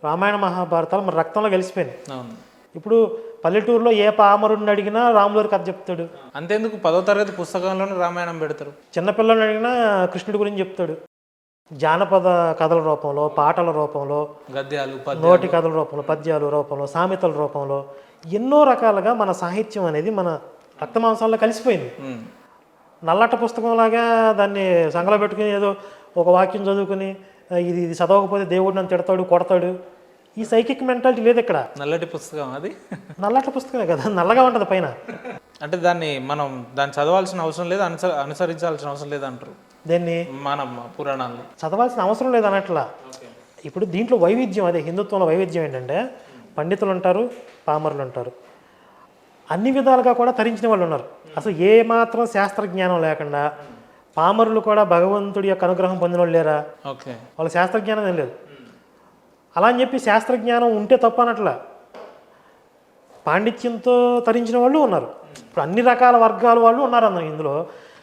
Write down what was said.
రామాయణ మహాభారతాలు మన రక్తంలో కలిసిపోయినాయి. అవును. ఇప్పుడు పల్లెటూరులో ఏ పామరుడిని అడిగినా రాములవారి కథ చెప్తాడు. అంతేందుకు 10వ తరగతి పుస్తకంలోనే రామాయణం పెడతారు. చిన్నపిల్లల్ని అడిగినా కృష్ణుడి గురించి చెప్తాడు. జానపద కథల రూపంలో, పాటల రూపంలో, గద్యాలు, నోటి కథల రూపంలో, పద్యాల రూపంలో, సామెతల రూపంలో ఎన్నో రకాలుగా మన సాహిత్యం అనేది మన రక్తమాంసాల్లో కలిసిపోయింది. నల్లట పుస్తకంలాగా దాన్ని సంగలో పెట్టుకుని ఏదో ఒక వాక్యం చదువుకుని ఇది చదవకపోతే దేవుడు నన్ను తిడతాడు, కొడతాడు, ఈ సైకిక్ మెంటాలిటీ లేదు ఇక్కడ. నల్లటి పుస్తకం అది. నల్లట పుస్తకమే కదా, నల్లగా ఉంటుంది పైన. అంటే దాన్ని చదవాల్సిన అవసరం లేదు, అనుసరించాల్సిన అవసరం లేదు అంటారు దీన్ని మన పురాణాల్లో. చదవాల్సిన అవసరం లేదు అన్నట్లా. ఇప్పుడు దీంట్లో వైవిధ్యం, అదే హిందుత్వంలో వైవిధ్యం ఏంటంటే పండితులు ఉంటారు, పామరులు ఉంటారు, అన్ని విధాలుగా కూడా తరించిన వాళ్ళు ఉన్నారు. అసలు ఏ మాత్రం శాస్త్రజ్ఞానం లేకుండా పామరులు కూడా భగవంతుడి యొక్క అనుగ్రహం పొందిన వాళ్ళు లేరా? ఓకే. వాళ్ళ శాస్త్రజ్ఞానం ఏం లేదు. అలా అని చెప్పి శాస్త్రజ్ఞానం ఉంటే తప్ప అన్నట్ల పాండిత్యంతో తరించిన వాళ్ళు ఉన్నారు. ఇప్పుడు అన్ని రకాల వర్గాల వాళ్ళు ఉన్నారు అన్న ఇందులో.